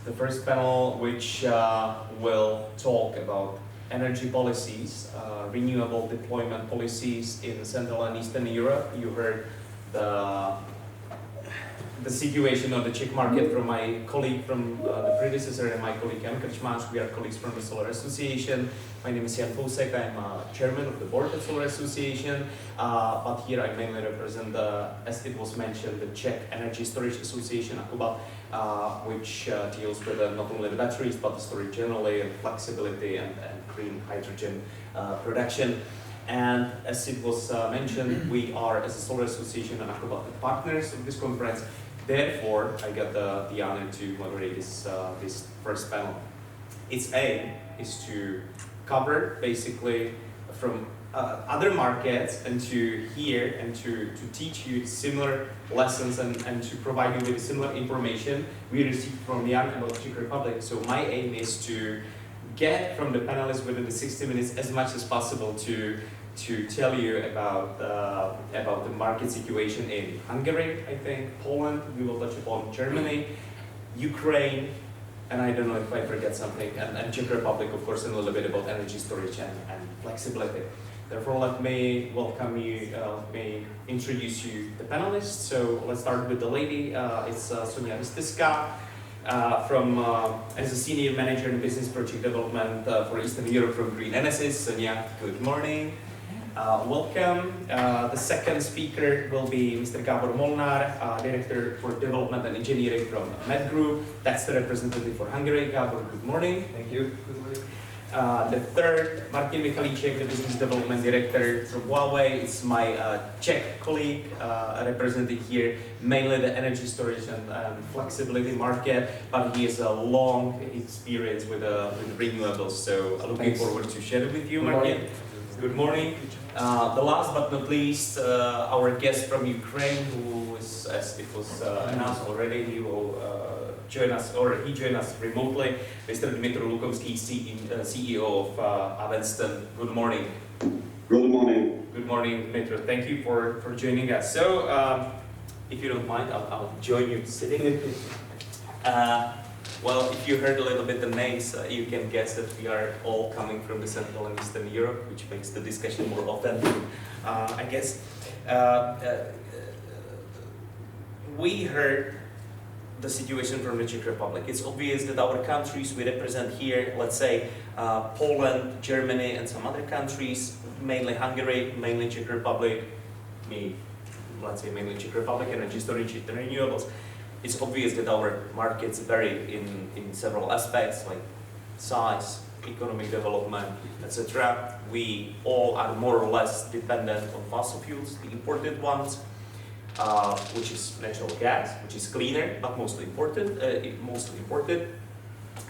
the first panel, which will talk about energy policies, renewable deployment policies in Central and Eastern Europe. You heard the situation on the Czech market from my colleague from the predecessor and my colleague Jan Krčmář. We are colleagues from the Solar Association. My name is Jan Fousek. I'm chairman of the board of Solar Association, but here I mainly represent, as it was mentioned, the Czech Energy Storage Association, AKUBA, which deals with not only the batteries, but the storage generally, and flexibility and green hydrogen production. And as it was mentioned, we are, as a Solar Association and AKUBA, the partners of this conference. Therefore, I got the honor to moderate this first panel. Its aim is to cover basically from other markets and to hear and to teach you similar lessons and to provide you with similar information we received from Jan about the Czech Republic. So my aim is to get from the panelists within the 60 minutes as much as possible to tell you about the market situation in Hungary, I think, Poland, we will touch upon Germany, Ukraine, and I don't know if I forget something, and Czech Republic, of course, and a little bit about energy storage and flexibility. Therefore, let me welcome you, let me introduce you the panelists. So let's start with the lady, it's Sonia Rystiska, as a senior manager in business project development for Eastern Europe from Green Energy. Sonia, good morning. Welcome. The second speaker will be Mr. Gábor Molnár, Director for Development and Engineering from Med Group. That's the representative for Hungary. Gábor, good morning. Thank you. Good morning. The third, Martin Michalíček, the Business Development Director from Huawei. It's my Czech colleague representing here mainly the energy storage and flexibility market, but he has a long experience with renewables, so looking forward to share it with you, Martin. Good morning. The last but not least, our guest from Ukraine, who is, as it was announced already, he will join us remotely, Mr. Dmitry Lukovsky, CEO of Avenston. Good morning. Good morning. Good morning, Dmitry. Thank you for joining us. So, if you don't mind, I'll join you sitting. Well, if you heard a little bit the names, you can guess that we are all coming from the Central and Eastern Europe, which makes the discussion more authentic, I guess. We heard the situation from the Czech Republic. It's obvious that our countries we represent here, let's say Poland, Germany, and some other countries, mainly Hungary, mainly Czech Republic, let's say mainly Czech Republic, energy storage and renewables. It's obvious that our markets vary in several aspects, like size, economic development, etc. We all are more or less dependent on fossil fuels, the imported ones, which is natural gas, which is cleaner, but mostly imported.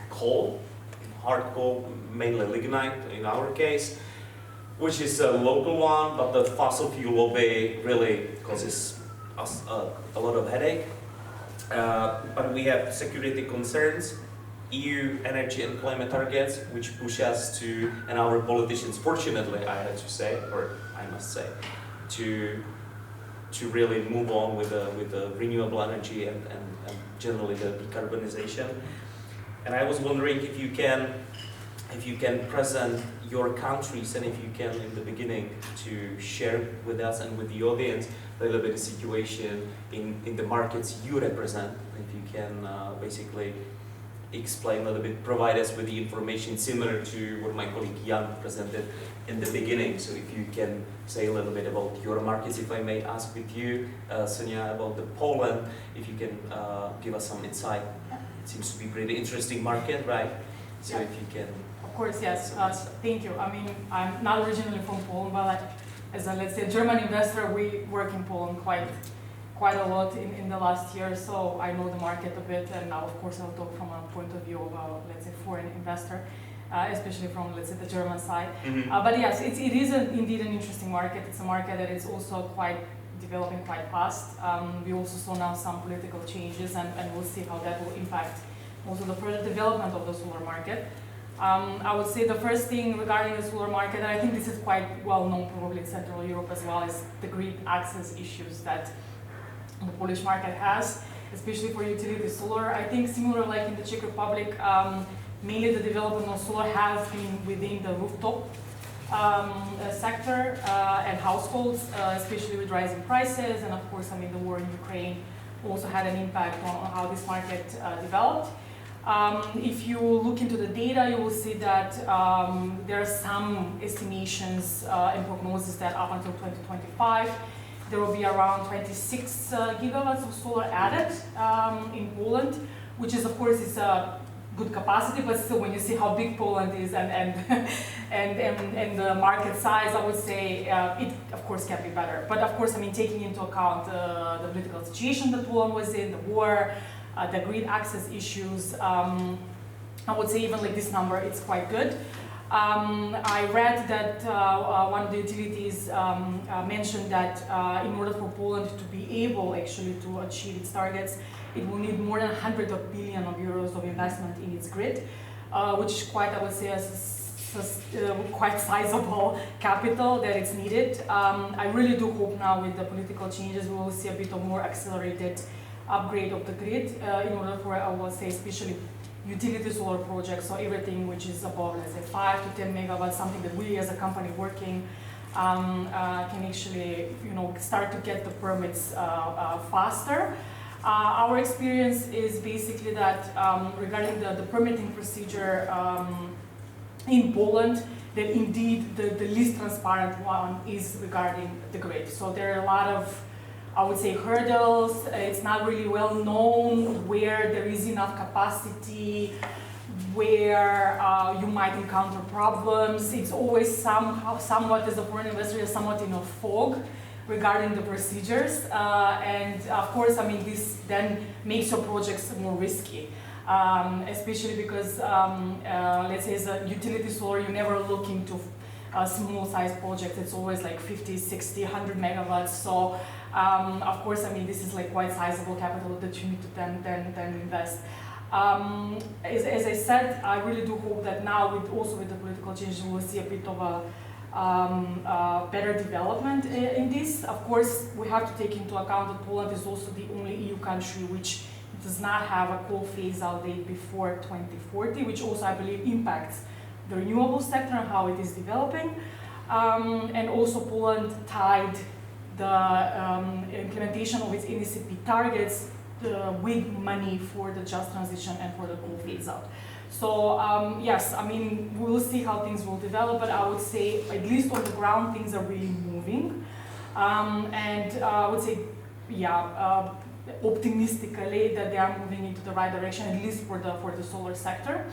Coal, hard coal, mainly lignite in our case, which is a local one, but the fossil fuel lobby really causes us a lot of headache. But we have security concerns, EU energy and climate targets, which push us to, and our politicians, fortunately, I had to say, or I must say, to really move on with the renewable energy and generally the decarbonization. And I was wondering if you can present your countries and if you can, in the beginning, to share with us and with the audience a little bit of the situation in the markets you represent. If you can basically explain a little bit, provide us with the information similar to what my colleague Jan presented in the beginning. So if you can say a little bit about your markets, if I may ask with you, Sonia, about the Poland, if you can give us some insight. It seems to be a pretty interesting market, right? So if you can. Of course, yes. Thank you. I mean, I'm not originally from Poland, but as a, let's say, German investor, we work in Poland quite a lot in the last year, so I know the market a bit, and now, of course, I'll talk from a point of view of a, let's say, foreign investor, especially from, let's say, the German side. Mm-hmm. But yes, it is indeed an interesting market. It's a market that is also developing quite fast. We also saw now some political changes, and we'll see how that will impact also the further development of the solar market. I would say the first thing regarding the solar market, and I think this is quite well known probably in Central Europe as well, is the grid access issues that the Polish market has. especially for utility solar. I think similar like in the Czech Republic, mainly the development of solar has been within the rooftop sector and households, especially with rising prices, and of course, I mean, the war in Ukraine also had an impact on how this market developed. If you look into the data, you will see that there are some estimations and prognosis that up until 2025, there will be around 26 gigawatts of solar added in Poland, which is, of course, is a good capacity, but still, when you see how big Poland is and the market size, I would say it, of course, can be better. But of course, I mean, taking into account the political situation that Poland was in, the war, the grid access issues, I would say even like this number, it's quite good. I read that one of the utilities mentioned that in order for Poland to be able actually to achieve its targets, it will need more than 100 billion euros of investment in its grid, which is quite, I would say, quite sizable capital that it's needed. I really do hope now with the political changes we will see a bit of more accelerated upgrade of the grid in order for, I will say, especially utility solar projects, so everything which is above, let's say, 5 to 10 megawatts, something that we as a company working can actually, you know, start to get the permits faster. Our experience is basically that regarding the permitting procedure in Poland, that indeed the least transparent one is regarding the grid. So there are a lot of, I would say, hurdles. It's not really well known where there is enough capacity, where you might encounter problems. It's always somewhat, as a foreign investor, somewhat in a fog regarding the procedures. And of course, I mean, this then makes your projects more risky. Especially because, let's say, as a utility solar, you never look into a small size project. It's always like 50, 60, 100 megawatts. So, of course, I mean, this is like quite sizable capital that you need to then invest. As I said, I really do hope that now, also with the political change, we will see a bit of a better development in this. Of course, we have to take into account that Poland is also the only EU country which does not have a coal phase-out date before 2040, which also, I believe, impacts the renewable sector and how it is developing. And also Poland tied the implementation of its NECP targets with money for the just transition and for the coal phase-out. So yes, I mean, we'll see how things will develop, but I would say, at least on the ground, things are really moving. And I would say, yeah, optimistically that they are moving into the right direction, at least for the solar sector.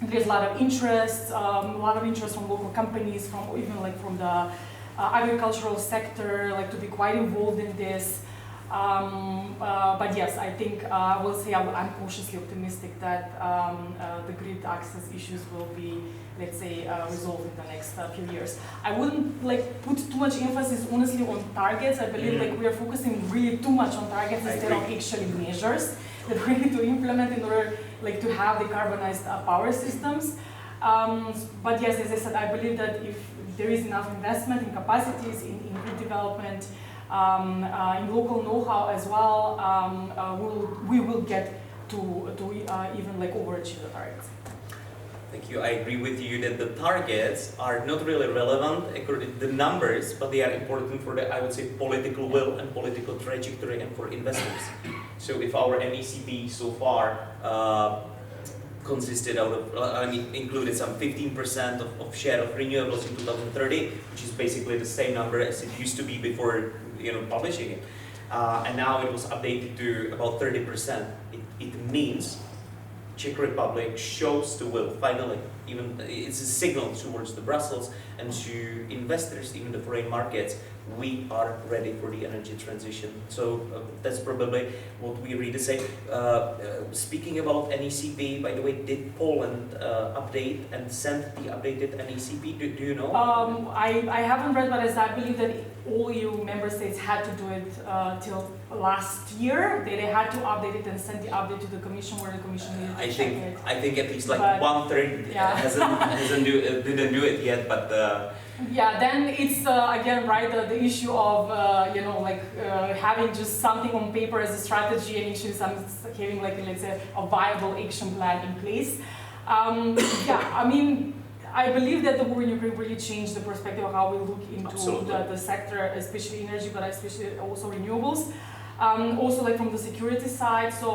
There's a lot of interest from local companies, from even like from the agricultural sector, like to be quite involved in this. But yes, I think I will say I'm cautiously optimistic that the grid access issues will be, let's say, resolved in the next few years. I wouldn't like put too much emphasis, honestly, on targets. I believe like we are focusing really too much on targets instead of actually measures that we need to implement in order like to have decarbonized power systems. But yes, as I said, I believe that if there is enough investment in capacities, in grid development, in local know-how as well, we will get to even like overachieve the targets. Thank you. I agree with you that the targets are not really relevant according to the numbers, but they are important for the, I would say, political will and political trajectory and for investors. So if our NECP so far consisted out of, included some 15% of share of renewables in 2030, which is basically the same number as it used to be before, publishing it. And now it was updated to about 30%. It means Czech Republic shows the will, finally. Even it's a signal towards the Brussels and to investors, even the foreign markets, we are ready for the energy transition. So that's probably what we really say. Speaking about NECP, by the way, did Poland update and send the updated NECP? Do you know? I haven't read, but as I believe that all EU member states had to do it till last year. They had to update it and send the update to the commission, where the commission needed to check it. I think at least like But, 1/3 yeah. didn't do it yet, but Yeah, then it's again, right, the issue of having just something on paper as a strategy and issues, having like, let's say, a viable action plan in place. Yeah, I mean, I believe that the war in Ukraine really changed the perspective of how we look into the sector, especially energy, but especially also renewables. Also, like from the security side. So,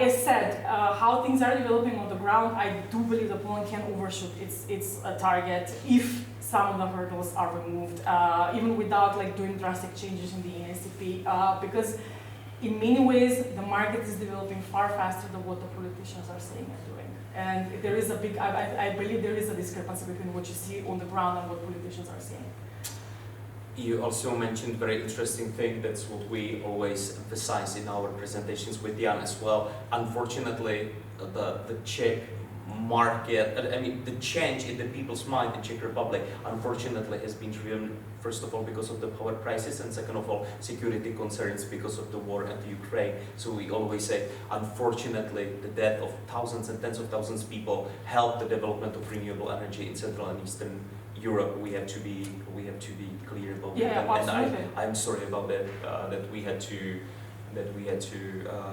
as said, how things are developing on the ground, I do believe that Poland can overshoot its target if some of the hurdles are removed, even without like doing drastic changes in the NSCP, because in many ways the market is developing far faster than what the politicians are saying and doing. And there is a big, I believe there is a discrepancy between what you see on the ground and what politicians are saying. you also mentioned very interesting thing. That's what we always emphasize in our presentations with Jan as well. Unfortunately, the Czech market, I mean, the change in the people's mind in Czech Republic, unfortunately, has been driven, first of all, because of the power prices, and second of all, security concerns because of the war in Ukraine. So we always say, unfortunately, the death of thousands and tens of thousands of people helped the development of renewable energy in Central and Eastern Europe. We have to be clear about Yeah, that. absolutely. And I'm sorry about that. That we had to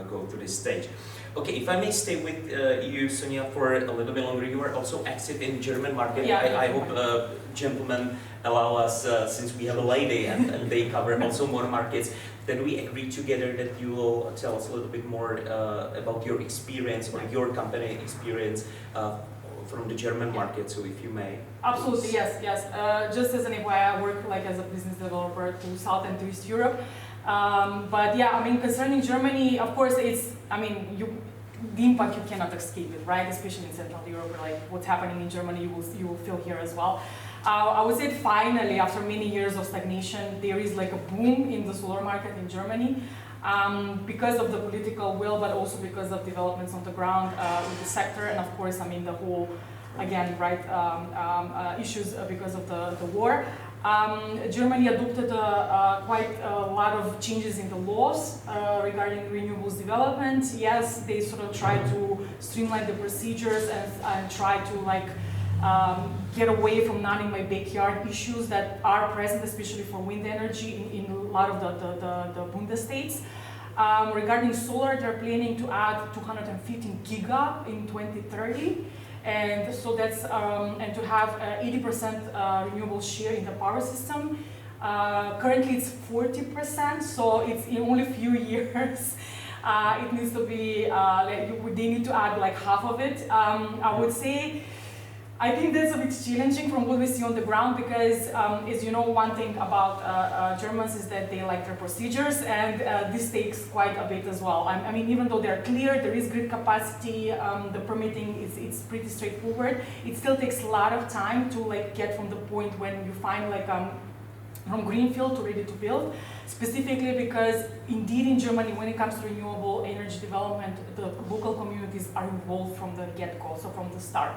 go to this stage. Okay, if I may stay with you, Sonia, for a little bit longer. You are also active in German market. Yeah, I hope gentlemen allow us, since we have a lady and they cover also more markets, that we agree together that you will tell us a little bit more about your experience or your company experience from the German market. So if you may. Absolutely, yes. Just as an FYI, I work like as a business developer to South and to East Europe. But yeah, I mean, concerning Germany, of course, the impact you cannot escape it, right? Especially in Central Europe, like what's happening in Germany, you will feel here as well. I would say finally, after many years of stagnation, there is like a boom in the solar market in Germany. Because of the political will, but also because of developments on the ground with the sector, and of course, I mean the whole, again, right, issues because of the war. Germany adopted quite a lot of changes in the laws regarding renewables development. Yes, they sort of try to streamline the procedures and try to like get away from not in my backyard issues that are present, especially for wind energy in a lot of the Bundesstates. Regarding solar, they're planning to add 215 giga in 2030. And so that's, and to have 80% renewable share in the power system. Currently it's 40%, so it's in only a few years. It needs to be, they need to add like half of it. I would say, I think that's a bit challenging from what we see on the ground because, as you know, one thing about Germans is that they like their procedures, and this takes quite a bit as well. I mean, even though they're clear, there is grid capacity, the permitting it's pretty straightforward. It still takes a lot of time to like get from the point when you find like from greenfield to ready to build. Specifically because indeed in Germany, when it comes to renewable energy development, the local communities are involved from the get-go, so from the start.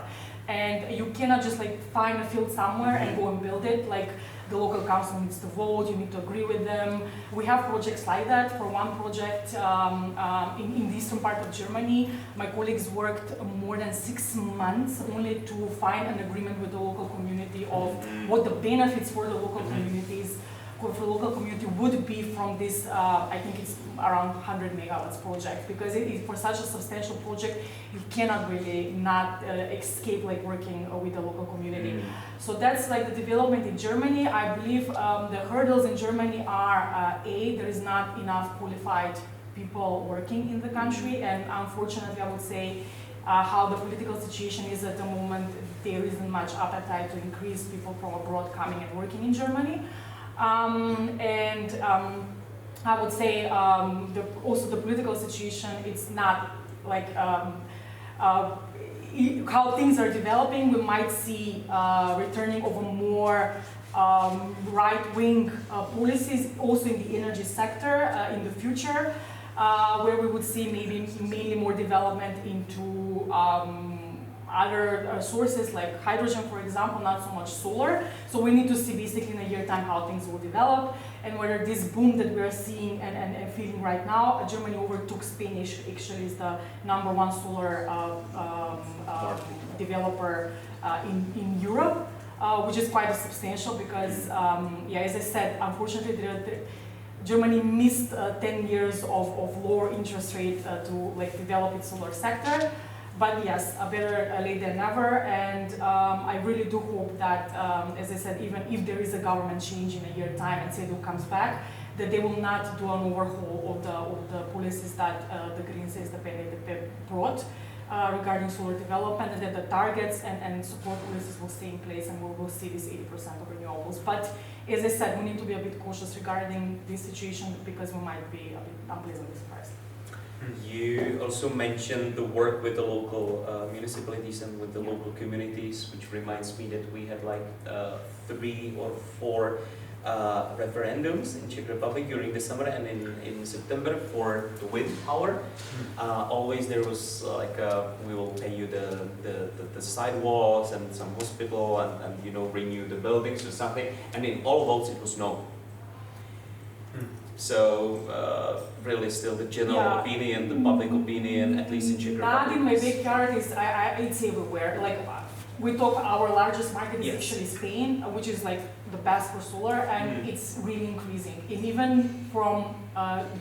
And you cannot just like find a field somewhere and go and build it. Like the local council needs to vote, you need to agree with them. We have projects like that. For one project in the eastern part of Germany, my colleagues worked more than 6 months only to find an agreement with the local community of what the benefits for the local communities, for the local community would be from this, I think it's around 100 megawatts project, because for such a substantial project, you cannot really not escape like working with the local community. So that's like the development in Germany. I believe the hurdles in Germany are, there is not enough qualified people working in the country, and unfortunately I would say how the political situation is at the moment, there isn't much appetite to increase people from abroad coming and working in Germany. I would say also the political situation, it's not like how things are developing. We might see returning of a more right-wing policies also in the energy sector in the future, where we would see maybe mainly more development into other sources like hydrogen, for example, not so much solar. So we need to see basically in a year time how things will develop and whether this boom that we are seeing and feeling right now, Germany overtook Spain, actually is the #1 solar developer in Europe, which is quite substantial because, as I said, unfortunately, Germany missed 10 years of lower interest rate to develop its solar sector. But yes, better late than never, and I really do hope that, as I said, even if there is a government change in a year time and CEDU comes back, that they will not do an overhaul of the policies that the Green says the PNDP brought regarding solar development, and that the targets and support policies will stay in place and we will see this 80% of renewables. But as I said, we need to be a bit cautious regarding this situation because we might be a bit unpleasantly surprised. You also mentioned the work with the local municipalities and with the local communities, which reminds me that we had 3 or 4 referendums in Czech Republic during the summer and in September for the wind power. Always there was we will pay you the sidewalks and some hospital and renew the buildings or something, and in all votes it was no. So really still the general opinion, the public opinion, at least in Czech Republic. Not in my backyard, it's everywhere. We talk our largest market is actually Spain, which is the best for solar, and it's really increasing. And even from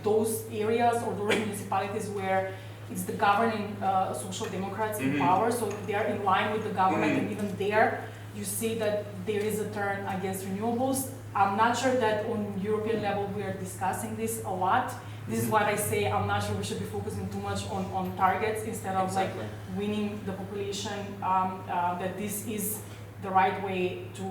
those areas or those municipalities where it's the governing social democrats in power, so they are in line with the government, and even there you see that there is a turn against renewables. I'm not sure that on European level we are discussing this a lot. This is what I say, I'm not sure we should be focusing too much on targets instead of winning the population, that this is the right way to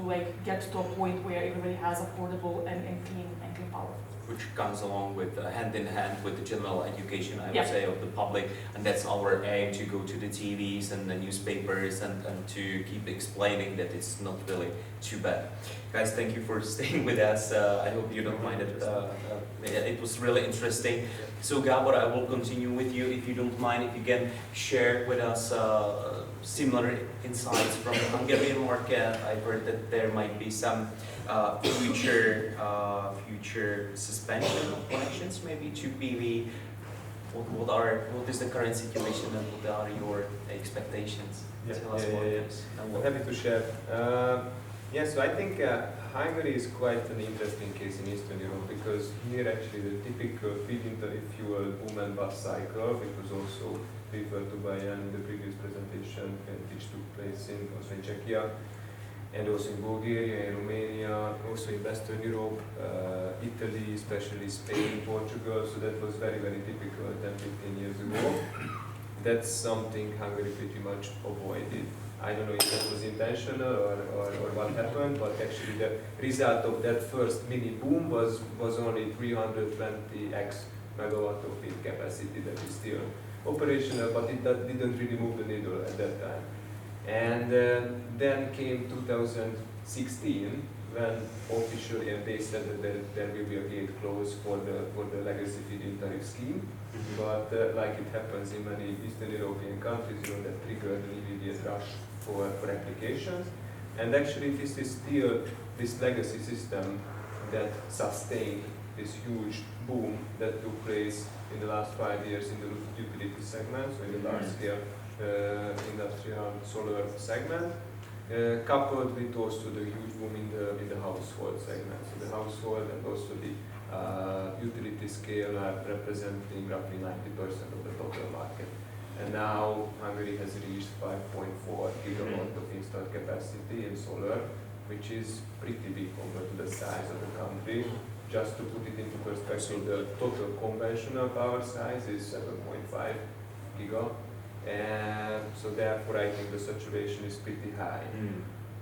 get to a point where everybody has affordable and clean power. Which comes along with hand in hand with the general education, I would say, of the public, and that's our aim, to go to the TVs and the newspapers and to keep explaining that it's not really too bad. Guys, thank you for staying with us. I hope you don't mind it. It was really interesting. So Gabor, I will continue with you, if you don't mind, if you can share with us similar insights from the Hungarian market. I've heard that there might be some future suspension of connections maybe to PV. What is the current situation and what are your expectations? Tell us about this. I'm happy to share. So I think Hungary is quite an interesting case in Eastern Europe because here actually the typical feed-in fuel boom and bust cycle, which was also referred to by Jan in the previous presentation, which took place also in Czechia, and also in Bulgaria, in Romania, also in Western Europe, Italy, especially Spain, Portugal, so that was very, very typical 10-15 years ago. That's something Hungary pretty much avoided. I don't know if that was intentional or what happened, but actually the result of that first mini boom was only 320x megawatt of wind capacity that is still operational, but it didn't really move the needle at that time. And then came 2016, when officially they said that there will be a gate closed for the legacy feed-in tariff scheme. But like it happens in many Eastern European countries, that triggered an immediate rush for applications. And actually this is still this legacy system that sustained this huge boom that took place in the last 5 years in the utility segment, so in the large-scale industrial solar segment, coupled with also the huge boom in the household segment. So the household and also the utility scale are representing roughly 90% of the total market. And now Hungary has reached 5.4 gigawatt of installed capacity in solar, which is pretty big compared to the size of the country. Just to put it into perspective, the total conventional power size is 7.5 giga. And so therefore I think the saturation is pretty high.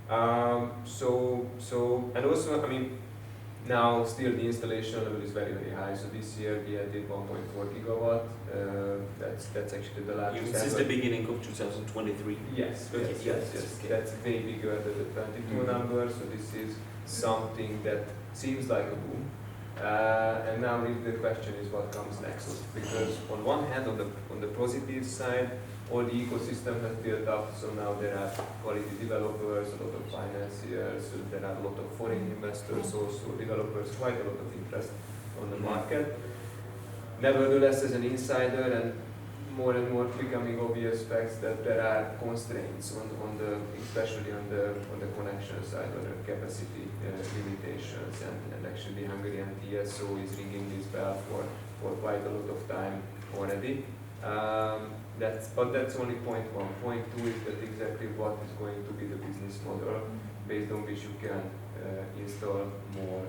And also, I mean, now still the installation level is very, very high. So this year we added 1.4 gigawatt. That's actually the largest. Since the beginning of 2023? Yes, Okay. yes. That's way bigger than the 22 number. So this is something that seems like a boom. And now the question is what comes next. Because on one hand, on the positive side, all the ecosystem has built up, so now there are quality developers, a lot of financiers, there are a lot of foreign investors also, developers, quite a lot of interest on the market. Nevertheless, as an insider and more becoming obvious facts that there are constraints on the, especially on the connection side, on the capacity limitations, and actually the Hungarian TSO is ringing this bell for quite a lot of time already. But that's only point one. Point two is that exactly what is going to be the business model based on which you can install more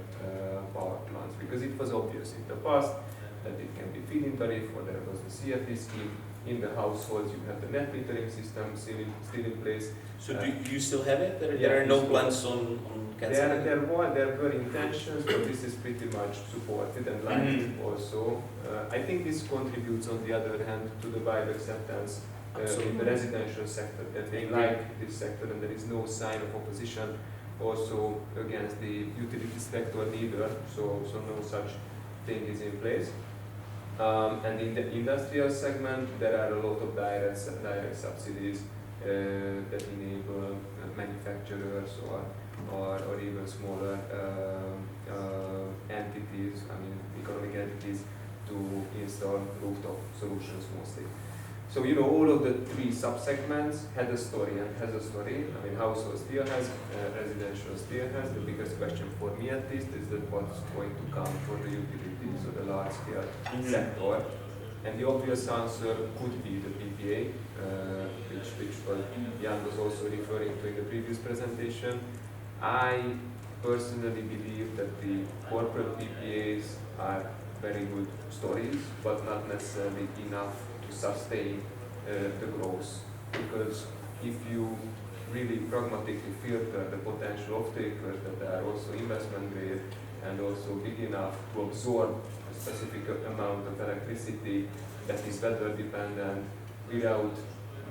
power plants. Because it was obvious in the past that it can be feed-in tariff, or there was the CFD scheme. In the households, you have the net metering system still in place. So do you still have it? There are Yeah, no plans on cancelling? There were intentions, but this is pretty much supported and liked also. I think this contributes, on the other hand, to the wide acceptance in the residential sector, that they like this sector and there is no sign of opposition also against the utility sector neither, so no such thing is in place. And in the industrial segment, there are a lot of direct subsidies that enable manufacturers or even smaller entities, economic entities, to install rooftop solutions mostly. So all of the three sub-segments had a story and has a story. Household still has, residential still has. The biggest question for me at least is that what's going to come for the utilities, so the large-scale sector. And the obvious answer could be the PPA, which Jan was also referring to in the previous presentation. I personally believe that the corporate PPAs are very good stories, but not necessarily enough to sustain the growth. Because if you really pragmatically filter the potential off-takers that are also investment grade and also big enough to absorb a specific amount of electricity that is weather dependent without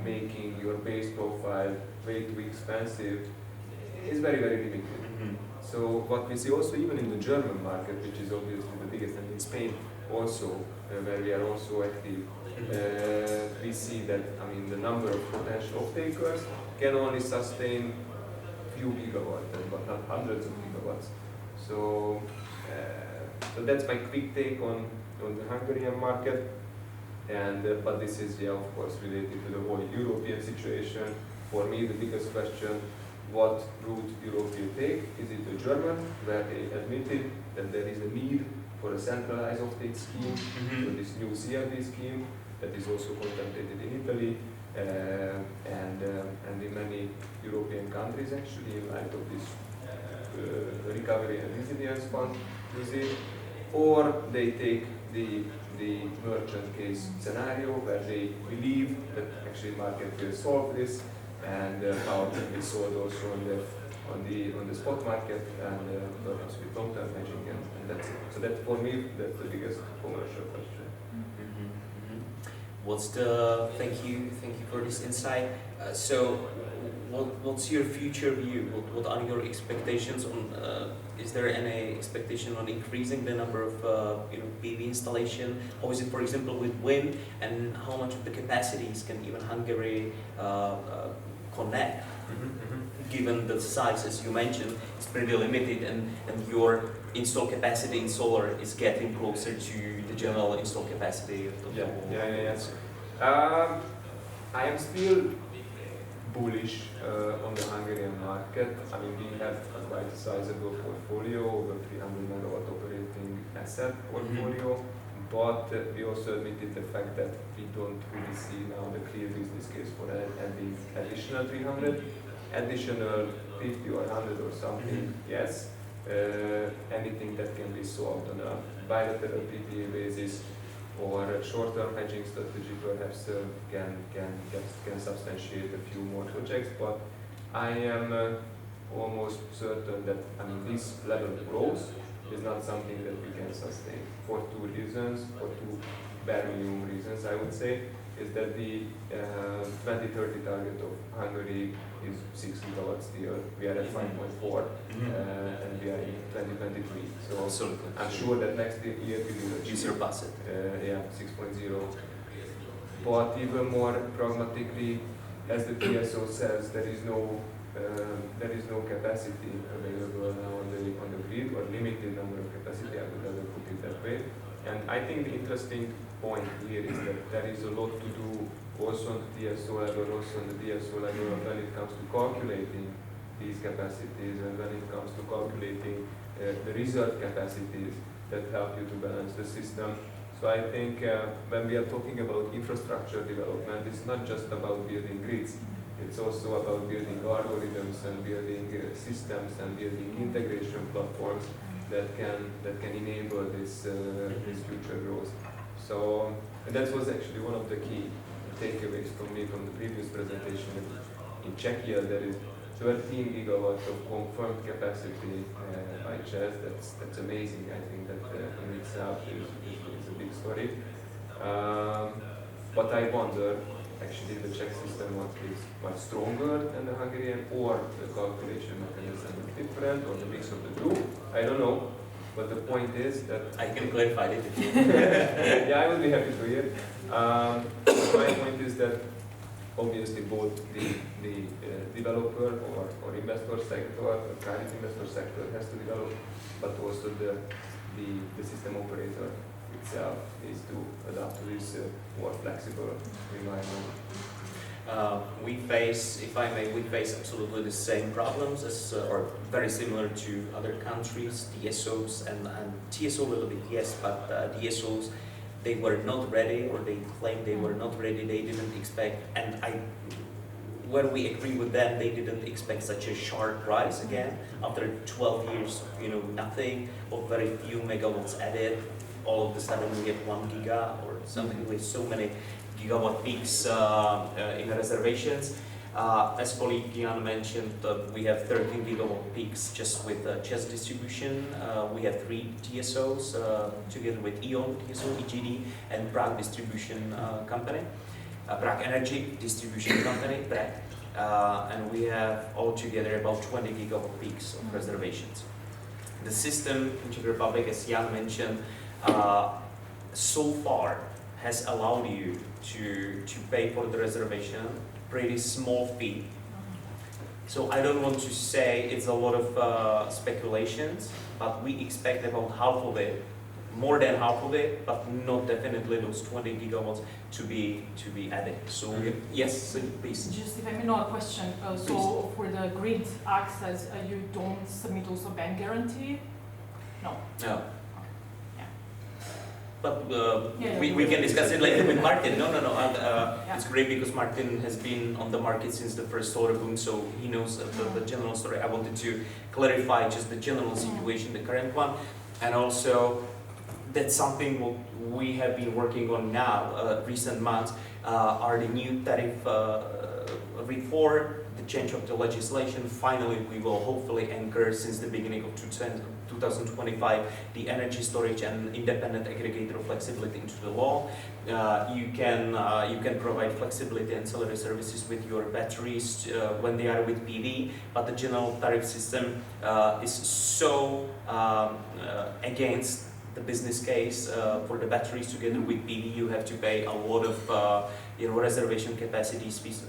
making your base profile way too expensive, is very, very limited. So what we see also even in the German market, which is obviously the biggest, and in Spain also, where we are also active, we see that the number of potential off-takers can only sustain few gigawatts, but not hundreds of gigawatts. So that's my quick take on the Hungarian market. And but this is of course related to the whole European situation. For me, the biggest question: what route Europe will take? Is it the German, where they admitted that there is a need for a centralized off-take scheme, so this new CRD scheme that is also contemplated in Italy and in many European countries actually, in light of this recovery and resilience fund, or they take the merchant case scenario where they believe that actually market will solve this and power can be sold also on the spot market and perhaps with long-term hedging, and that's it. So that for me, that's the biggest commercial question. Thank you for this insight. So what's your future view? What are your expectations on? Is there any expectation on increasing the number of PV installation? How is it, for example, with wind, and how much of the capacities can even Hungary connect? Given the size, as you mentioned, it's pretty limited, and your install capacity in solar is getting closer to the general install capacity of the Yes. I am still bullish on the Hungarian market. We have a quite sizable portfolio, over 300 megawatt operating asset portfolio, but we also admitted the fact that we don't really see now the clear business case for adding additional 300, additional 50 or 100 or something, yes. Anything that can be solved on a bilateral PPA basis or a short-term hedging strategy perhaps can substantiate a few more projects, but I am almost certain that this level of growth is not something that we can sustain for two reasons, for two bare minimum reasons I would say. is that the 2030 target of Hungary is 6 gigawatts still. We are at 5.4 and we are in 2023. So Absolutely. I'm sure that next year we will You achieve surpass it. 6.0. But even more pragmatically, as the TSO says, there is no capacity available now on the grid, or limited number of capacity, I would rather put it that way. And I think the interesting point here is that there is a lot to do also on the TSO level, also on the DSO level, when it comes to calculating these capacities and when it comes to calculating the reserve capacities that help you to balance the system. So I think when we are talking about infrastructure development, it's not just about building grids. It's also about building algorithms and building systems and building integration platforms that can enable this future growth. So that was actually one of the key takeaways from me from the previous presentation. In Czechia, there is 13 gigawatts of confirmed capacity by ČEZ. That's amazing. I think that in itself is a big story. But I wonder, actually, the Czech system is much stronger than the Hungarian, or the calculation mechanism is different, or the mix of the two. I don't know. But the point is that I can clarify it. yeah, I would be happy to hear. My point is that obviously both the developer or investor sector, or private investor sector has to develop, but also the system operator itself needs to adapt to this more flexible environment. We face, if I may, we face absolutely the same problems as, or very similar to other countries, DSOs and TSO a little bit, yes, but DSOs, they were not ready, or they claimed they were not ready, they didn't expect, and when we agree with them, they didn't expect such a sharp rise again. After 12 years, nothing, or very few megawatts added, all of a sudden we get 1 giga or something with so many gigawatt peaks in reservations. As colleague Jan mentioned, we have 13 gigawatt peaks just with ČEZ distribution. We have 3 TSOs together with E.ON TSO, EGD, and Prague distribution company, Prague Energy distribution company, Prague. And we have altogether about 20 gigawatt peaks of reservations. The system in Czech Republic, as Jan mentioned, so far has allowed you to pay for the reservation, pretty small fee. So I don't want to say it's a lot of speculations, but we expect about half of it, more than half of it, but not definitely those 20 gigawatts to be added. So yes, please. Just if I may know a question, so for the grid access, you don't submit also bank guarantee? No. No. But we can discuss it later with Martin. No. It's great because Martin has been on the market since the first solar boom, so he knows the general story. I wanted to clarify just the general situation, the current one, and also that's something we have been working on now, recent months, are the new tariff reform, the change of the legislation. Finally, we will hopefully anchor since the beginning of 2025 the energy storage and independent aggregator flexibility into the law. You can provide flexibility and ancillary services with your batteries when they are with PV, but the general tariff system is so against the business case for the batteries together with PV. You have to pay a lot of reservation capacities, fees,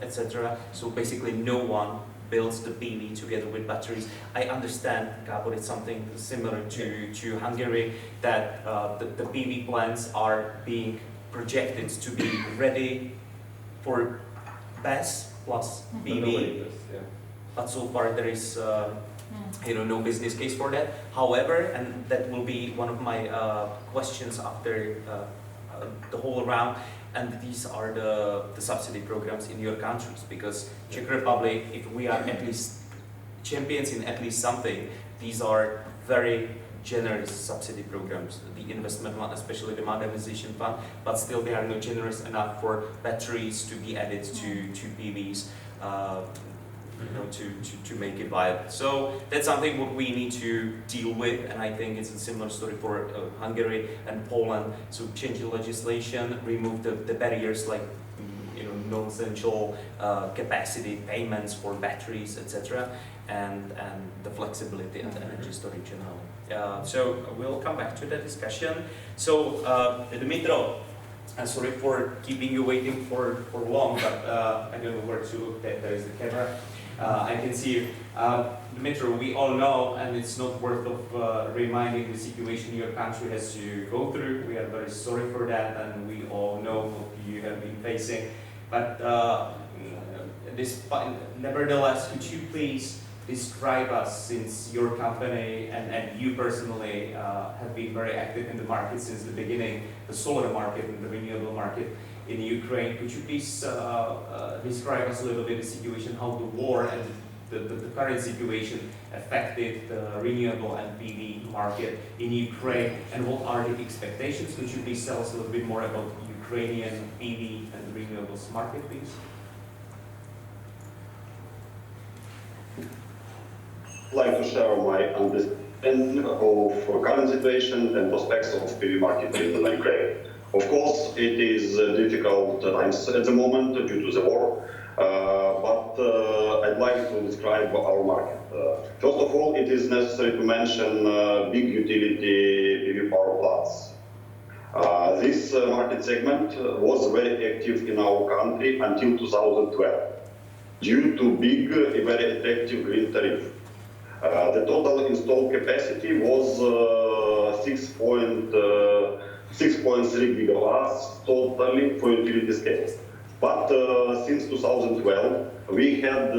etc. So basically no one builds the PV together with batteries. I understand, Gabor, it's something similar to Hungary, that the PV plants are being projected to be ready for BESS plus PV, but so far there is no business case for that. However, and that will be one of my questions after the whole round, and these are the subsidy programs in your countries, because Czech Republic, if we are at least champions in at least something, these are very generous subsidy programs. The investment one, especially the modernization fund, but still they are not generous enough for batteries to be added to PVs. to make it viable. So that's something what we need to deal with, and I think it's a similar story for Hungary and Poland. So change the legislation, remove the barriers like non-essential capacity payments for batteries, etc., and the flexibility and energy storage generally. So we'll come back to the discussion. So Dmitro, sorry for keeping you waiting for long, but I don't know where to look. There is the camera. I can see you. Dmitro, we all know, and it's not worth of reminding the situation your country has to go through. We are very sorry for that, and we all know what you have been facing. But nevertheless, could you please describe us, since your company and you personally have been very active in the market since the beginning, the solar market and the renewable market in Ukraine. Could you please describe us a little bit the situation, how the war and the current situation affected the renewable and PV market in Ukraine, and what are the expectations? Could you please tell us a little bit more about Ukrainian PV and renewables market, please? I'd like to share my understanding of current situation and prospects of PV market in Ukraine. Of course, it is difficult times at the moment due to the war, but I'd like to describe our market. First of all, it is necessary to mention big utility PV power plants. This market segment was very active in our country until 2012 due to big, very attractive green tariff. The total installed capacity was 6.3 gigawatts totally for utility scale. But since 2012, we had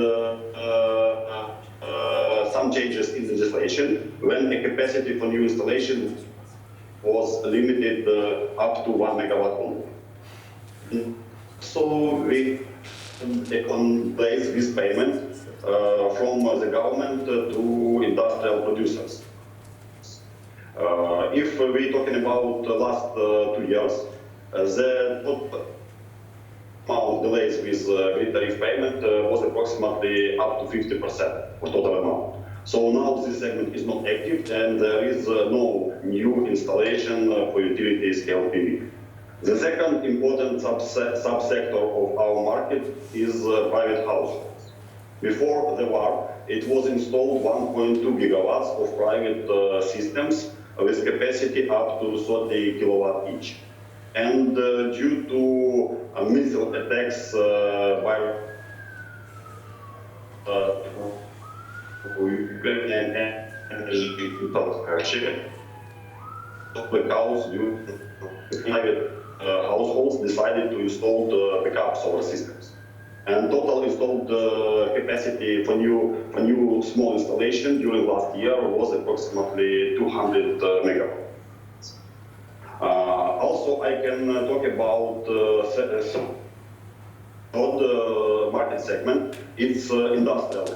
some changes in legislation when the capacity for new installation was limited up to 1 megawatt only. So we take on place this payment from the government to industrial producers. If we're talking about the last 2 years, the total amount of delays with grid tariff payment was approximately up to 50% of total amount. So now this segment is not active and there is no new installation for utility scale PV. The second important subsector of our market is private households. Before the war, it was installed 1.2 gigawatts of private systems with capacity up to 30 kilowatt each. And due to missile attacks by Ukrainian energy infrastructure, private households decided to install the backup solar systems. And total installed capacity for new small installation during last year was approximately 200 megawatts. Also, I can talk about third market segment. It's industrial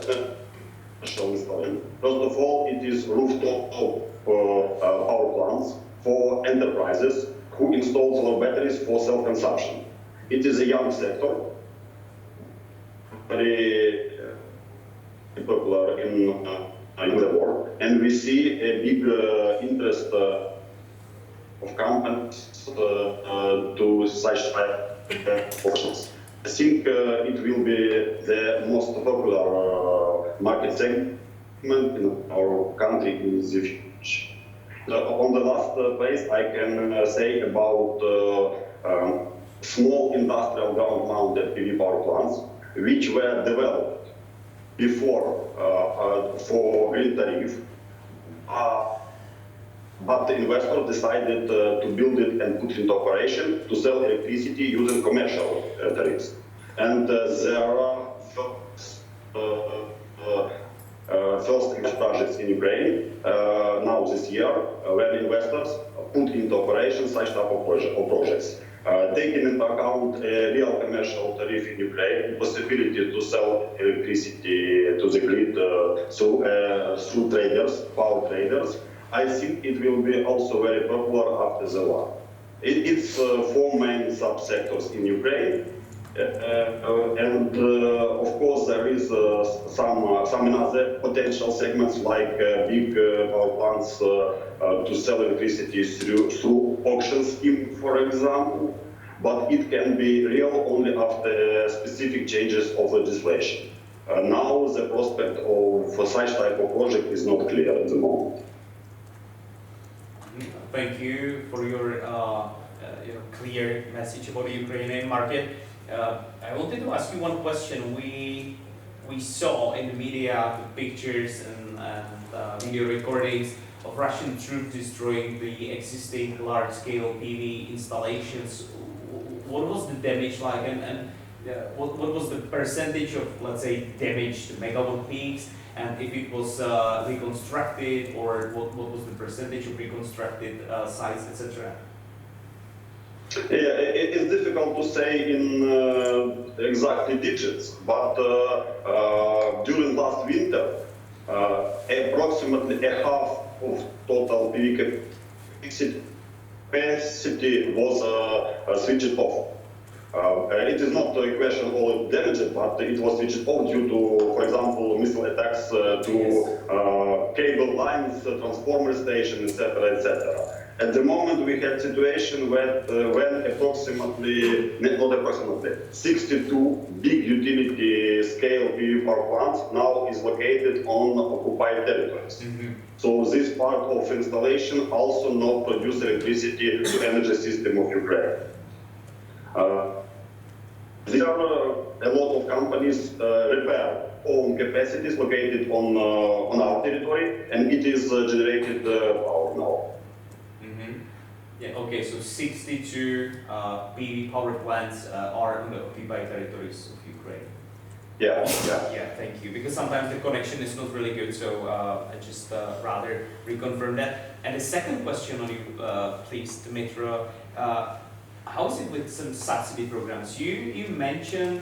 installation. First of all, it is rooftop power plants for enterprises who install solar batteries for self-consumption. It is a young sector, very popular in the world, and we see a big interest of companies to such options. I think it will be the most popular market segment in our country in the future. On the last place, I can say about small industrial ground-mounted PV power plants, which were developed before for green tariff, but the investor decided to build it and put it into operation to sell electricity using commercial tariffs. And there are first projects in Ukraine now this year when investors put into operation such type of projects. Taking into account a real commercial tariff in Ukraine, possibility to sell electricity to the grid through traders, power traders, I think it will be also very popular after the war. It's four main subsectors in Ukraine, and of course there is some another potential segments like big power plants to sell electricity through auction scheme, for example. But it can be real only after specific changes of legislation. Now the prospect of such type of project is not clear at the moment. Thank you for your clear message about the Ukrainian market. I wanted to ask you one question. We saw in the media pictures and video recordings of Russian troops destroying the existing large-scale PV installations. What was the damage like, and what was the percentage of, let's say, damage to megawatt peaks, and if it was reconstructed, or what was the percentage of reconstructed sites, etc.? Yeah, it's difficult to say in exactly digits, but during last winter, approximately a half of total PV capacity was switched off. It is not a question of all damage, but it was switched off due to, for example, missile attacks to cable lines, transformer stations, etc., etc. At the moment, we have situation when approximately, not approximately, 62 big utility-scale PV power plants now is located on occupied territories. Mm-hmm. So this part of installation also not produce electricity to energy system of Ukraine. There are a lot of companies repair own capacities located on our territory, and it is generated power now. Yeah, okay, so 62 PV power plants are on the occupied territories of Ukraine. Yeah. Yeah, thank you. Because sometimes the connection is not really good, so I just rather reconfirm that. And the second question on you, please, Dmytro, how is it with some subsidy programs? You mentioned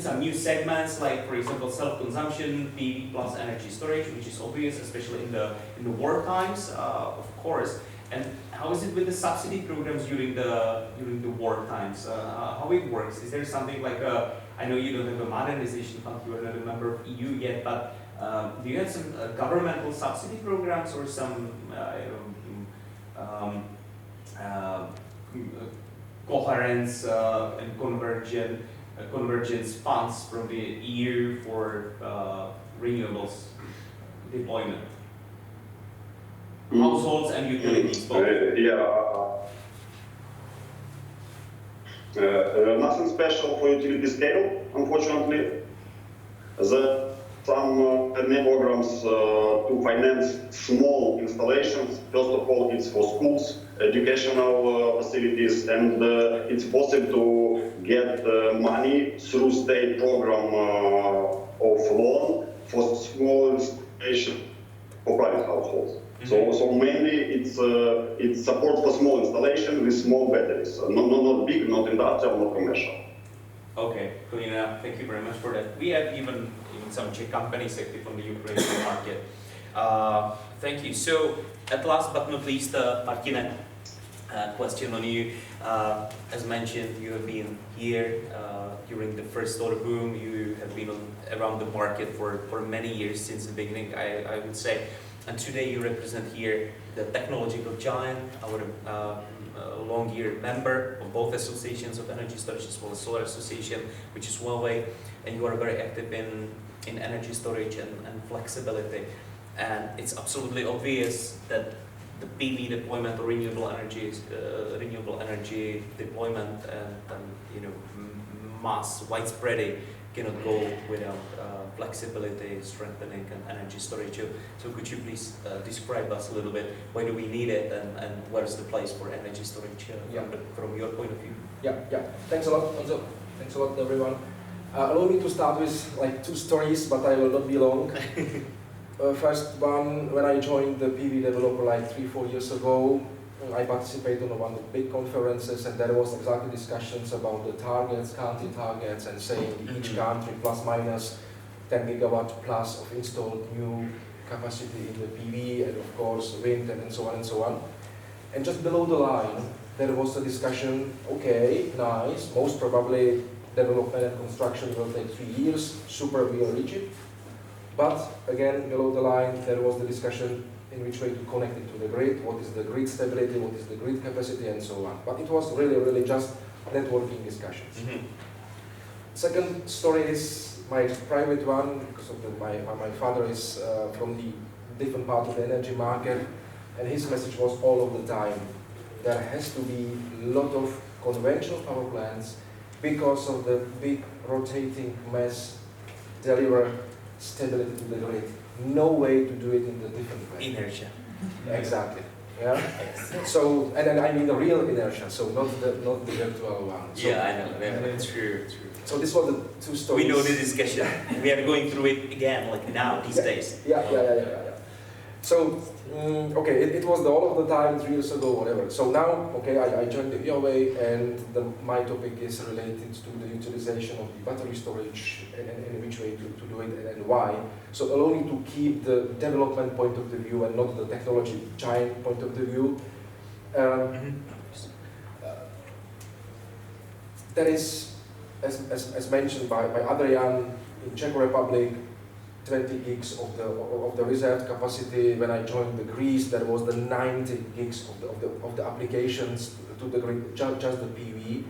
some new segments, like for example self-consumption, PV plus energy storage, which is obvious, especially in the war times, of course. And how is it with the subsidy programs during the war times? How it works? Is there something like I know you don't have a modernization fund, you are not a member of EU yet, but do you have some governmental subsidy programs or some coherence and convergence funds from the EU for renewables deployment? Households and utilities both? Nothing special for utility scale, unfortunately. There are some programs to finance small installations. First of all, it's for schools, educational facilities, and it's possible to get money through state program of loan for small installation for private households. Mm-hmm. So mainly it's support for small installation with small batteries, not big, not industrial, not commercial. Okay, clean enough. Thank you very much for that. We have even some Czech companies active on the Ukrainian market. Thank you. So, at last but not least, Martina, question on you. As mentioned, you have been here during the first solar boom. You have been around the market for many years, since the beginning, I would say. And today you represent here the technological giant, our long-year member of both associations of energy storage as well as Solar Association, which is Huawei, and you are very active in energy storage and flexibility. And it's absolutely obvious that the PV deployment or renewable energy deployment and mass widespread cannot go without flexibility, strengthening, and energy storage. So could you please describe us a little bit, why do we need it, and where is the place for energy storage from your point of view? Yeah. Thanks a lot, Anzo. Thanks a lot, everyone. Allow me to start with two stories, but I will not be long. First one, when I joined the PV developer 3-4 years ago, I participated on one of the big conferences, and there was exactly discussions about the targets, country targets, and saying each country plus minus 10 gigawatt plus of installed new capacity in the PV, and of course wind, and so on and so on. And just below the line, there was a discussion, okay, nice, most probably development and construction will take 3 years, super real rigid. But again, below the line, there was the discussion in which way to connect it to the grid, what is the grid stability, what is the grid capacity, and so on. But it was really just networking discussions. Second story is my private one, because of my father is from the different part of the energy market, and his message was all of the time, there has to be a lot of conventional power plants because of the big rotating mass deliver stability to the grid. No way to do it in the different way. Inertia. Exactly. Yeah. So, and then I mean the real inertia, so not the virtual one. So, Yeah, I know. Yeah, true. so this was the two stories. We know the discussion. We are going through it again, like now, these days. Yeah. So, okay, it was all of the time, 3 years ago, whatever. So now, okay, I joined the EOA, and my topic is related to the utilization of the battery storage and in which way to do it and why. So allow me to keep the development point of the view and not the technology giant point of the view. There is, as mentioned by Adrian, in Czech Republic, 20 gigs of the reserved capacity. When I joined the Greece, there was the 90 gigs of the applications to the grid, just the PV,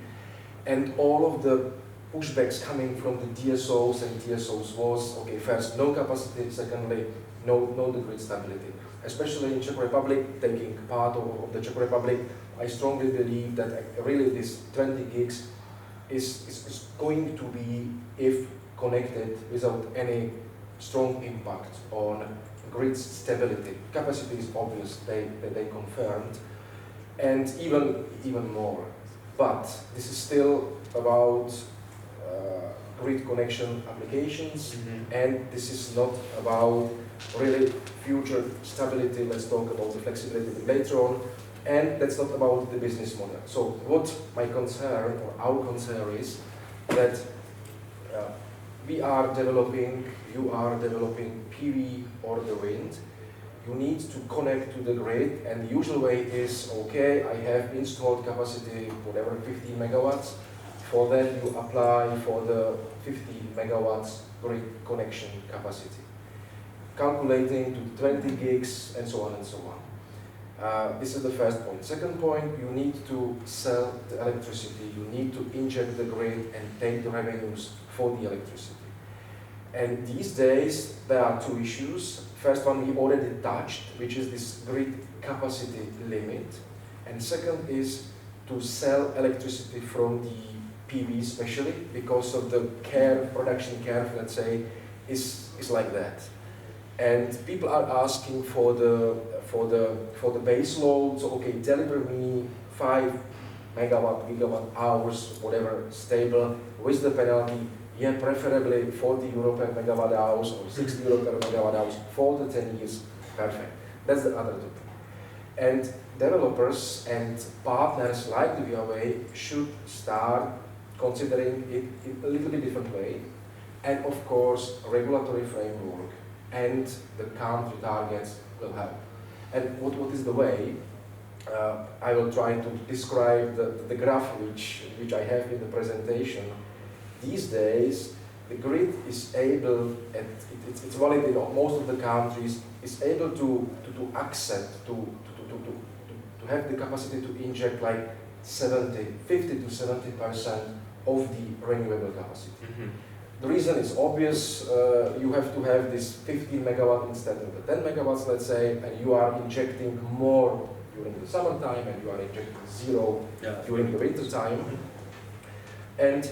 and all of the pushbacks coming from the DSOs and TSOs was, okay, first no capacity, secondly no the grid stability. Especially in Czech Republic, taking part of the Czech Republic, I strongly believe that really this 20 gigs is going to be, if connected, without any strong impact on grid stability. Capacity is obvious, they confirmed, and even more. But this is still about grid connection applications, and this is not about really future stability. Let's talk about the flexibility later on, and that's not about the business model. So what my concern, or our concern, is that we are developing, you are developing PV or the wind. You need to connect to the grid, and the usual way is, okay, I have installed capacity, whatever, 15 megawatts. For that you apply for the 50 megawatts grid connection capacity. Calculating to 20 gigs and so on and so on. This is the first point. Second point, you need to sell the electricity. You need to inject the grid and take the revenues for the electricity. And these days, there are two issues. First one we already touched, which is this grid capacity limit. And second is to sell electricity from the PV, especially because of the production curve, let's say, is like that. And people are asking for the base load. So okay, deliver me 5 gigawatt hours, whatever, stable with the penalty. Yeah, preferably 40 euro per megawatt hours or 60 euro per megawatt hours for the 10 years. Perfect. That's the other topic. And developers and partners like the VOA should start considering it in a little bit different way. And of course, regulatory framework and the country targets will help. And what is the way? I will try to describe the graph which I have in the presentation. These days, the grid is able, and it's valid in most of the countries, is able to accept, to have the capacity to inject like 50 to 70% of the renewable capacity. The reason is obvious. You have to have this 15 megawatt instead of the 10 megawatts, let's say, and you are injecting more during the summertime, and you are injecting zero during the winter time. And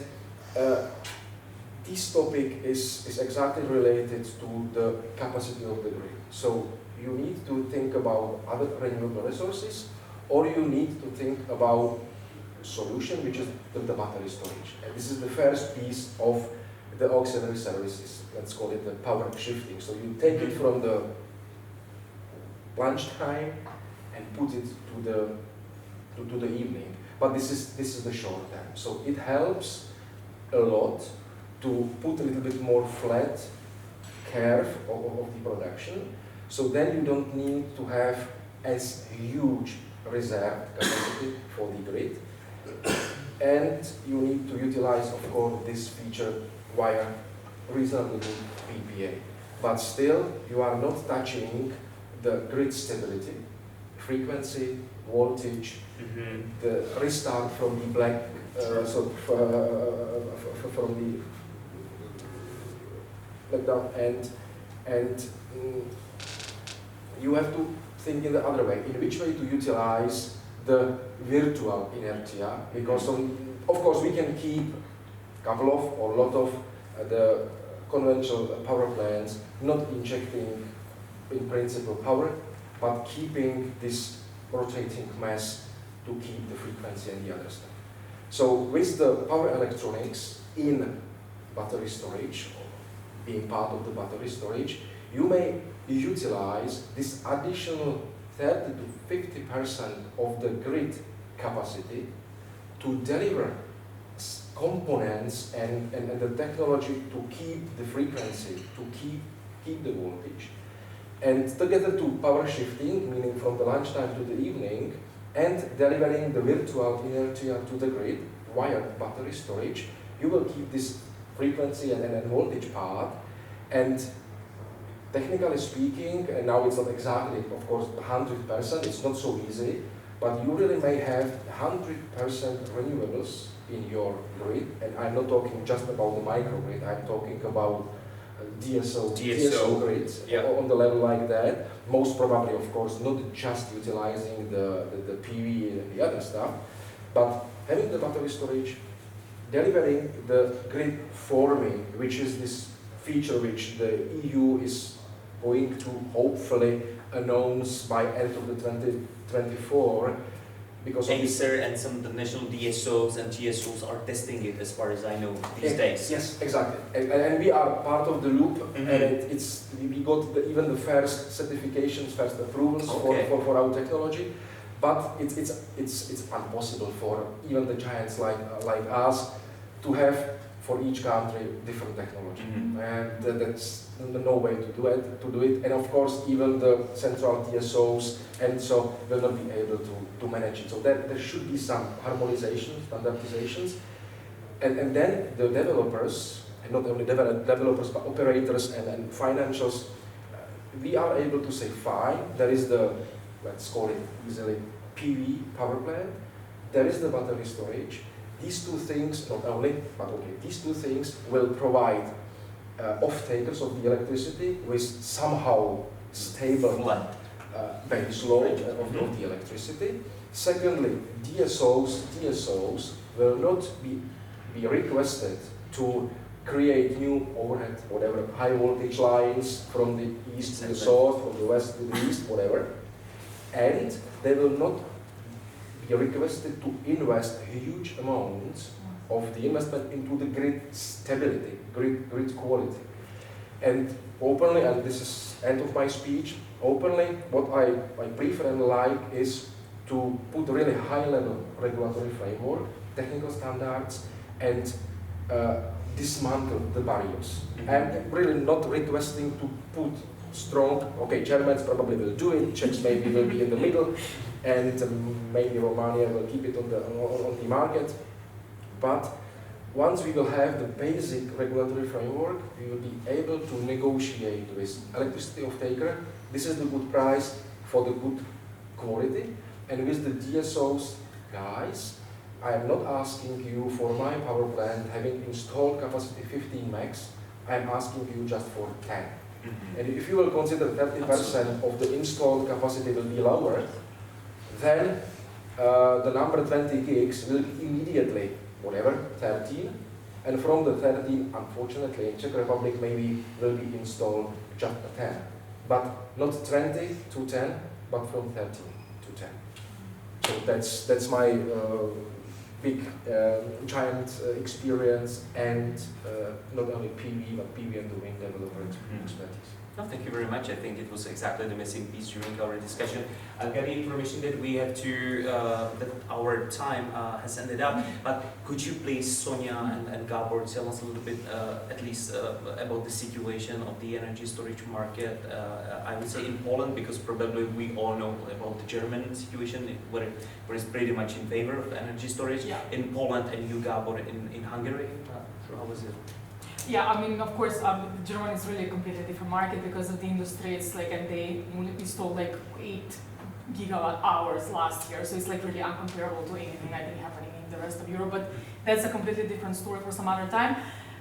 this topic is exactly related to the capacity of the grid. So you need to think about other renewable resources, or you need to think about a solution, which is the battery storage. And this is the first piece of the auxiliary services. Let's call it the power shifting. So you take it from the lunchtime and put it to the evening. But this is the short term. So it helps a lot to put a little bit more flat curve of the production. So then you don't need to have as huge reserve capacity for the grid. and you need to utilize, of course, this feature via reasonably good PPA. But still, you are not touching the grid stability, frequency, voltage, the restart from the black, from the blackdown, and you have to think in the other way, in which way to utilize the virtual inertia, because of course we can keep a couple of or a lot of the conventional power plants not injecting in principle power, but keeping this rotating mass to keep the frequency and the other stuff. So with the power electronics in battery storage, or being part of the battery storage, you may utilize this additional 30 to 50% of the grid capacity to deliver components and the technology to keep the frequency, to keep the voltage. And together to power shifting, meaning from the lunchtime to the evening, and delivering the virtual inertia to the grid via battery storage, you will keep this frequency and voltage part. And technically speaking, and now it's not exactly, of course, 100%, it's not so easy, but you really may have 100% renewables in your grid, and I'm not talking just about the microgrid, I'm talking about DSO grids, yeah, on the level like that. Most probably, of course, not just utilizing the PV and the other stuff, but having the battery storage, delivering the grid forming, which is this feature which the EU is going to hopefully announce by end of the 2024, because Acer and some of the national DSOs and GSOs are testing it, as far as I know, these days. Yes, exactly. And we are part of the loop, and we got even the first certifications, first approvals for our technology. But it's impossible for even the giants like us to have for each country different technology, and that's no way to do it. And of course, even the central TSOs and so will not be able to manage it. So there should be some harmonization, standardizations, and then the developers, and not only developers but operators and financials, we are able to say, fine, there is the, let's call it easily, PV power plant, there is the battery storage. These two things, not only, but okay, these two things will provide off-takers of the electricity with somehow stable base load of the electricity. Secondly, DSOs will not be requested to create new overhead, whatever, high voltage lines from the east to the south, from the west to the east, whatever. And they will not be requested to invest huge amounts of the investment into the grid stability, grid quality. And openly, and this is end of my speech, openly, what I prefer and like is to put a really high level regulatory framework, technical standards, and dismantle the barriers. I'm really not requesting to put strong, okay, Germans probably will do it, Czechs maybe will be in the middle, and maybe Romania will keep it on the market. But once we will have the basic regulatory framework, we will be able to negotiate with electricity off-taker. This is the good price for the good quality. And with the DSOs, guys, I am not asking you for my power plant having installed capacity 15 max, I am asking you just for 10. And if you will consider 30% of the installed capacity will be lower, then the number 20 gigs will be immediately, whatever, 13. And from the 13, unfortunately, in Czech Republic maybe will be installed just a 10. But not 20 to 10, but from 13 to 10. So that's my big giant experience, and not only PV, but PV and the wind developer expertise. No, thank you very much. I think it was exactly the missing piece during our discussion. I got the information that we have to, that our time has ended up, but could you please, Sonia and Gabor, tell us a little bit, at least about the situation of the energy storage market, I would say in Poland, because probably we all know about the German situation, where it's pretty much in favor of energy storage. Yeah. In Poland and you, Gabor, in Hungary, so how was it? Yeah, I mean, of course, Germany is really a completely different market because of the industry. It's like, and they only installed like 8 gigawatt hours last year, so it's like really uncomparable to anything I think happening in the rest of Europe. But that's a completely different story for some other time.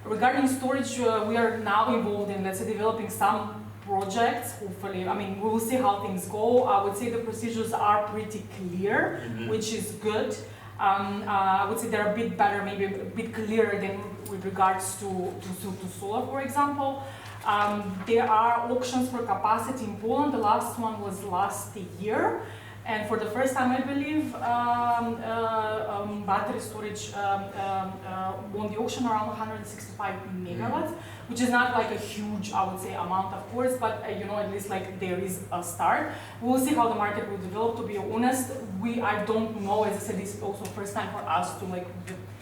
Regarding storage, we are now involved in, let's say, developing some projects. Hopefully, I mean, we will see how things go. I would say the procedures are pretty clear, which is good. I would say they're a bit better, maybe a bit clearer than with regards to solar, for example. There are auctions for capacity in Poland. The last one was last year. And for the first time, I believe, battery storage won the auction around 165 megawatts, which is not like a huge, I would say, amount, of course, but you know, at least like there is a start. We'll see how the market will develop. To be honest, I don't know. As I said, this is also first time for us to like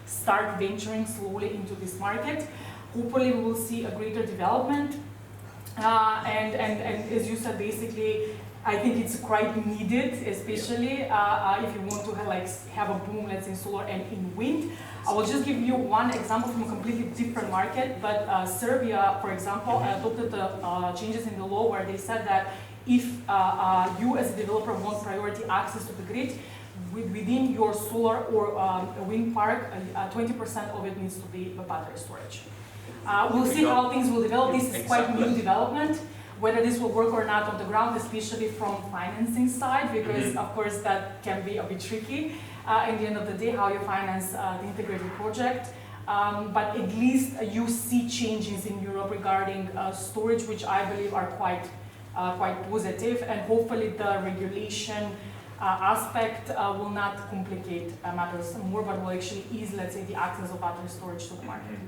start venturing slowly into this market. Hopefully, we will see a greater development. And as you said, basically, I think it's quite needed, especially if you want to have a boom, let's say, in solar and in wind. I will just give you one example from a completely different market, but Serbia, for example, adopted the changes in the law where they said that if you as a developer want priority access to the grid, within your solar or wind park, 20% of it needs to be battery storage. We'll see how things will develop. This is quite new development. Whether this will work or not on the ground, especially from financing side, because of course that can be a bit tricky in the end of the day, how you finance the integrated project. But at least you see changes in Europe regarding storage, which I believe are quite positive, and hopefully the regulation aspect will not complicate matters more, but will actually ease, let's say, the access of battery storage to the market.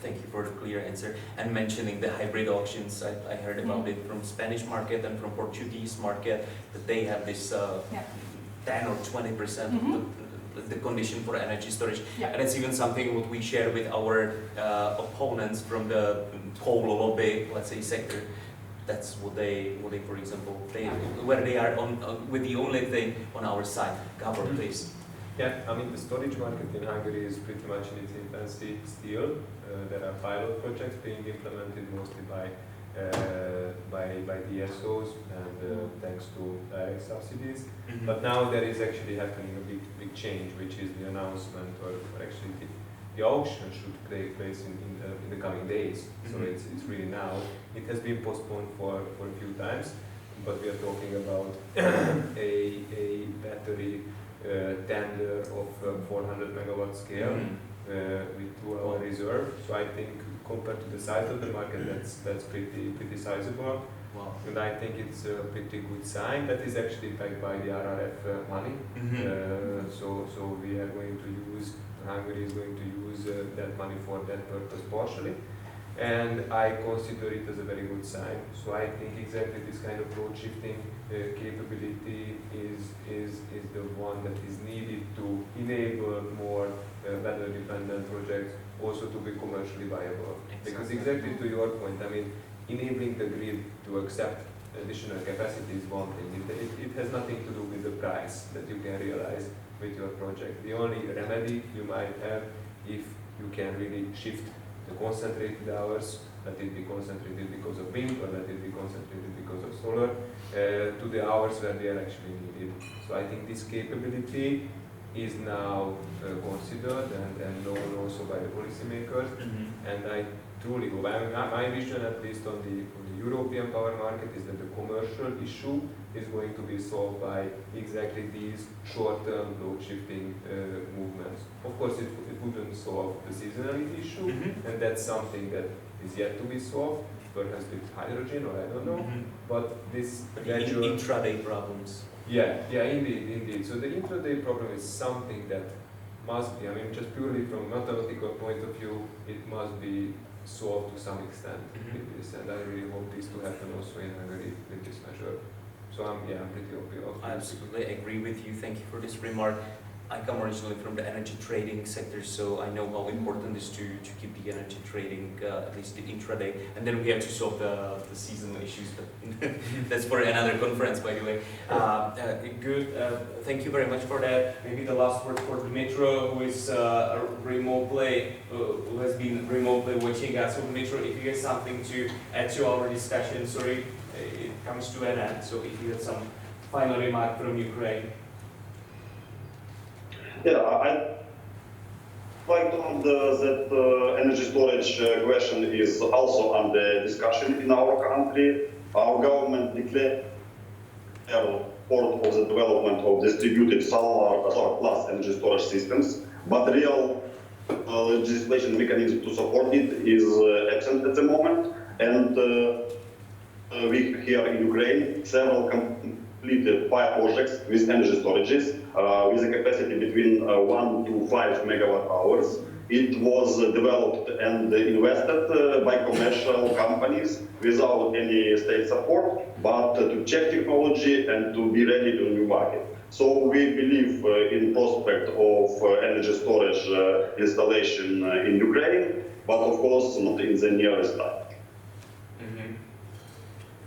Thank you for the clear answer. And mentioning the hybrid auctions, I heard about it from Spanish market and from Portuguese market, that they have this 10 or 20% the condition for energy storage. Yeah. And it's even something what we share with our opponents from the coal lobby, let's say, sector. That's what they for example, where they are on with the only thing on our side. Gabor, please. Yeah, I mean, the storage market in Hungary is pretty much in its infancy still. There are pilot projects being implemented mostly by DSOs and thanks to direct subsidies. But now there is actually happening a big change, which is the announcement, or actually the auction should take place in the coming days. So it's really now. It has been postponed for a few times, but we are talking about a battery tender of 400 megawatt scale with 2-hour reserve. So I think compared to the size of the market, that's pretty sizable. Wow. And I think it's a pretty good sign. That is actually backed by the RRF money. So we are going to use, Hungary is going to use that money for that purpose partially. And I consider it as a very good sign. So I think exactly this kind of load shifting capability is the one that is needed to enable more weather-dependent projects also to be commercially viable. Because exactly to your point, I mean, enabling the grid to accept additional capacity is one thing. It has nothing to do with the price that you can realize with your project. The only remedy you might have, if you can really shift the concentrated hours, let it be concentrated because of wind or let it be concentrated because of solar, to the hours where they are actually needed. So I think this capability is now considered and known also by the policymakers, and I truly hope, my vision at least on the European power market is that the commercial issue is going to be solved by exactly these short-term load shifting movements. Of course, it wouldn't solve the seasonality issue, and that's something that is yet to be solved, perhaps with hydrogen or I don't know, but this gradual... Intraday problems. Yeah, indeed. So the intraday problem is something that must be. I mean, just purely from a mathematical point of view, it must be solved to some extent with this, and I really hope this to happen also in Hungary with this measure. So I'm pretty optimistic. I absolutely agree with you. Thank you for this remark. I come originally from the energy trading sector, so I know how important it is to keep the energy trading, at least the intraday, and then we have to solve the seasonal issues, but that's for another conference, by the way. Good, thank you very much for that. Maybe the last word for Dmitro, who is who has been remotely watching us. So Dmitro, if you have something to add to our discussion, sorry, it comes to an end, so if you have some final remark from Ukraine. Yeah, I'd like to add that energy storage question is also under discussion in our country. Our government declared support of the development of distributed solar plus energy storage systems, but real legislation mechanism to support it is absent at the moment. And we here in Ukraine several completed pilot projects with energy storages with a capacity between 1 to 5 megawatt hours. It was developed and invested by commercial companies without any state support, but to check technology and to be ready to new market. So we believe in prospect of energy storage installation in Ukraine, but of course not in the nearest time.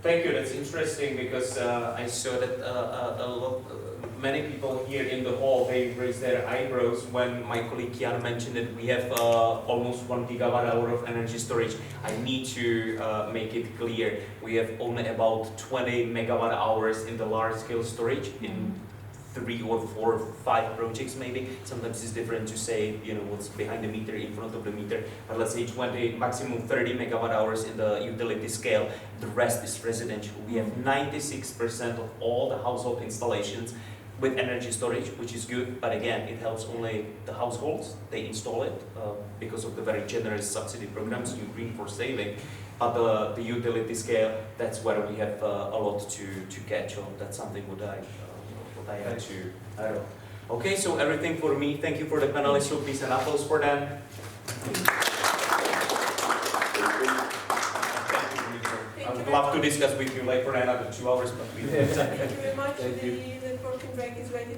Thank you. That's interesting because I saw that many people here in the hall, they raised their eyebrows when my colleague Jan mentioned that we have almost 1 gigawatt hour of energy storage. I need to make it clear. We have only about 20 megawatt hours in the large scale storage in 3 or 4 or 5 projects maybe. Sometimes it's different to say, you know, what's behind the meter, in front of the meter, but let's say 20, maximum 30 megawatt hours in the utility scale. The rest is residential. We have 96% of all the household installations with energy storage, which is good, but again, it helps only the households. They install it because of the very generous subsidy programs, you Green for Saving. But the utility scale, that's where we have a lot to catch on. That's something what I had to add on. Okay, so everything for me. Thank you for the panelists. So please an applause for them. I would love to discuss with you like for another 2 hours, but we don't have time. Thank you very much. Thank you. The networking break is ready.